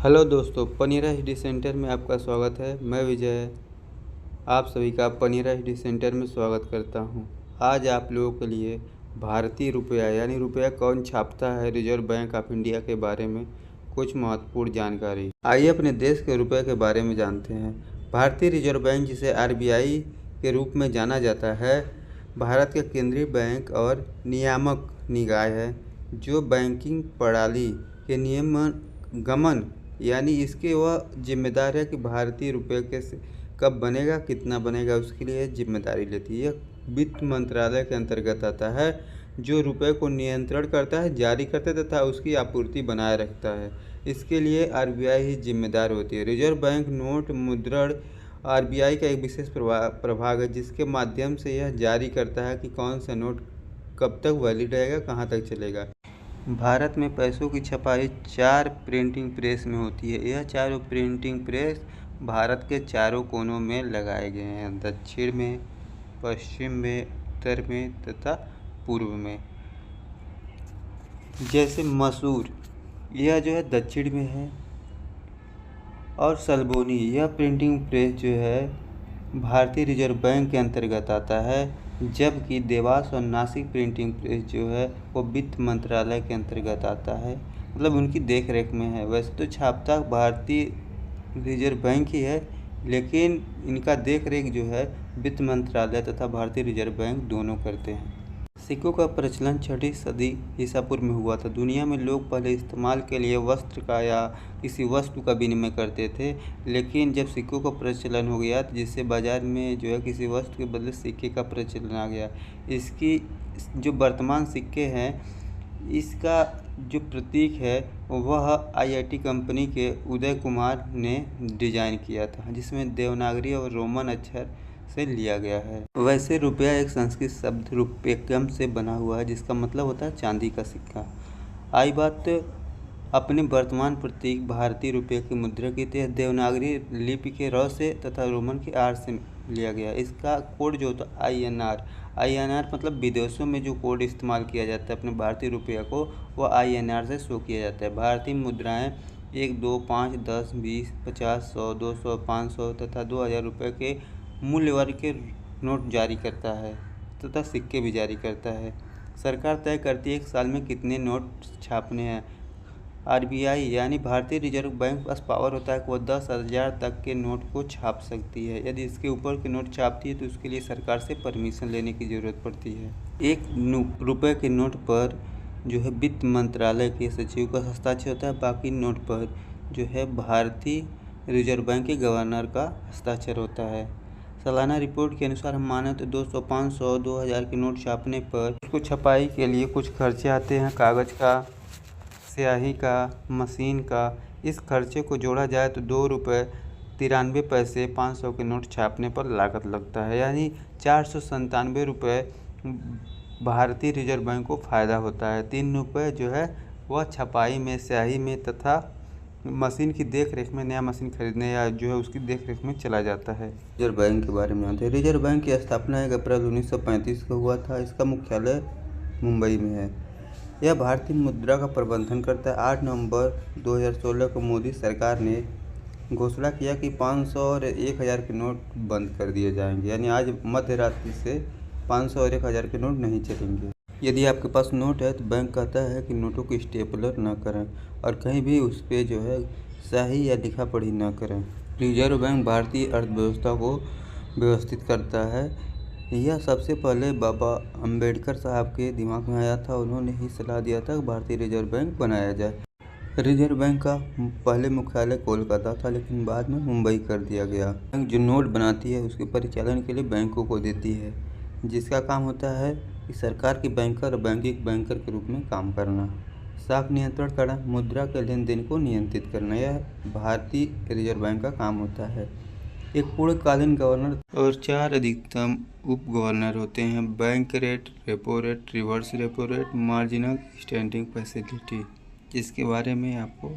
Hello दोस्तों, पनीरा study centre में आपका स्वागत है। मैं विजय आप सभी का पनीरा स्टडी सेंटर में स्वागत करता हूं। आज आप लोगों के लिए भारतीय रुपया यानी रुपया कौन छापता है रिजर्व बैंक ऑफ इंडिया के बारे में कुछ महत्वपूर्ण जानकारी। आइए अपने देश के रुपये के बारे में जानते हैं। भारतीय रिजर्व बैंक, जिसे आरबीआई के रूप में जाना जाता है, भारत का केंद्रीय बैंक और नियामक निकाय है जो बैंकिंग प्रणाली के नियमन यानी इसके वह जिम्मेदार है कि भारतीय रुपये कैसे कब बनेगा, कितना बनेगा, उसके लिए जिम्मेदारी लेती है। यह वित्त मंत्रालय के अंतर्गत आता है जो रुपये को नियंत्रण करता है, जारी करता है तथा उसकी आपूर्ति बनाए रखता है। इसके लिए आरबीआई ही जिम्मेदार होती है। रिजर्व बैंक नोट मुद्रण आरबीआई का एक विशेष प्रभाग है जिसके माध्यम से यह जारी करता है कि कौन सा नोट कब तक वैलिड रहेगा, कहाँ तक चलेगा। भारत में पैसों की छपाई 4 प्रिंटिंग प्रेस में होती है। यह चारों प्रिंटिंग प्रेस भारत के चारों कोनों में लगाए गए हैं, दक्षिण में, पश्चिम में, उत्तर में तथा पूर्व में। जैसे मसूर, यह जो है दक्षिण में है, और सल्बोनी, यह प्रिंटिंग प्रेस जो है भारतीय रिजर्व बैंक के अंतर्गत आता है, जबकि देवास और नासिक प्रिंटिंग प्रेस जो है वो वित्त मंत्रालय के अंतर्गत आता है, मतलब उनकी देख रेख में है। वैसे तो छापता भारतीय रिजर्व बैंक ही है, लेकिन इनका देख रेख जो है वित्त मंत्रालय तथा भारतीय रिजर्व बैंक दोनों करते हैं। सिक्कों का प्रचलन 6वीं सदी ईसा पूर्व में हुआ था। दुनिया में लोग पहले इस्तेमाल के लिए वस्त्र का या किसी वस्तु का विनिमय करते थे, लेकिन जब सिक्कों का प्रचलन हो गया तो जिससे बाज़ार में जो है किसी वस्तु के बदले सिक्के का प्रचलन आ गया। इसकी जो वर्तमान सिक्के हैं, इसका जो प्रतीक है वह आईआईटी कंपनी के उदय कुमार ने डिजाइन किया था, जिसमें देवनागरी और रोमन अक्षर से लिया गया है। वैसे रुपया एक संस्कृत शब्द रुपयकम से बना हुआ है, जिसका मतलब होता है चांदी का सिक्का। आई बात अपने वर्तमान प्रतीक भारतीय रुपये की मुद्रा की, तो देवनागरी लिपि के र से तथा रोमन के आर से लिया गया। इसका कोड जो होता है आईएनआर मतलब विदेशों में जो कोड इस्तेमाल किया जाता है अपने भारतीय रुपये को, वह आईएनआर से शो किया जाता है। भारतीय मुद्राएं 1, 2, 5, 10, 20, 50, 100, 200, 500 तथा 2000 रुपये के मूल्य वर्ग के नोट जारी करता है तथा सिक्के भी जारी करता है। सरकार तय करती है एक साल में कितने नोट छापने हैं। आरबीआई यानी भारतीय रिजर्व बैंक के पास पावर होता है कि वह 10,000 तक के नोट को छाप सकती है। यदि इसके ऊपर के नोट छापती है तो उसके लिए सरकार से परमिशन लेने की ज़रूरत पड़ती है। एक रुपये के नोट पर जो है वित्त मंत्रालय के सचिव का हस्ताक्षर होता है, बाकी नोट पर जो है भारतीय रिजर्व बैंक के गवर्नर का हस्ताक्षर होता है। सालाना रिपोर्ट के अनुसार हम माने तो 200, 500, 2000 के नोट छापने पर उसको छपाई के लिए कुछ खर्चे आते हैं, कागज़ का, स्याही का, मशीन का। इस खर्चे को जोड़ा जाए तो 2 रुपये 93 पैसे 500 के नोट छापने पर लागत लगता है, यानी 497 रुपये भारतीय रिजर्व बैंक को फ़ायदा होता है। 3 रुपये जो है वह छपाई में, स्याही में तथा मशीन की देख रेख में, नया मशीन खरीदने या जो है उसकी देख रेख में चला जाता है। रिजर्व बैंक के बारे में जानते हैं। रिजर्व बैंक की स्थापना 1 अप्रैल 1935 को हुआ था। इसका मुख्यालय मुंबई में है। यह भारतीय मुद्रा का प्रबंधन करता है। 8 नवंबर 2016 को मोदी सरकार ने घोषणा किया कि 500 और 1000 के नोट बंद कर दिए जाएंगे, यानी आज मध्य रात्रि से 500 और 1000 के नोट नहीं चलेंगे। यदि आपके पास नोट है तो बैंक कहता है कि नोटों को स्टेपलर न करें और कहीं भी उस पर जो है स्याही या लिखा पढ़ी न करें। रिजर्व बैंक भारतीय अर्थव्यवस्था को व्यवस्थित करता है। यह सबसे पहले बाबा अंबेडकर साहब के दिमाग में आया था। उन्होंने ही सलाह दिया था कि भारतीय रिजर्व बैंक बनाया जाए। रिजर्व बैंक का पहले मुख्यालय कोलकाता था, लेकिन बाद में मुंबई कर दिया गया। बैंक जो नोट बनाती है उसके परिचालन के लिए बैंकों को देती है, जिसका काम होता है कि सरकार के बैंकर और बैंकिंग बैंकर के रूप में काम करना, साख नियंत्रण करना, मुद्रा के लेन देन को नियंत्रित करना, यह भारतीय रिजर्व बैंक का काम होता है। एक पूर्णकालीन गवर्नर और 4 अधिकतम उप गवर्नर होते हैं। Bank rate, repo rate, reverse repo rate, marginal standing facility, जिसके बारे में आपको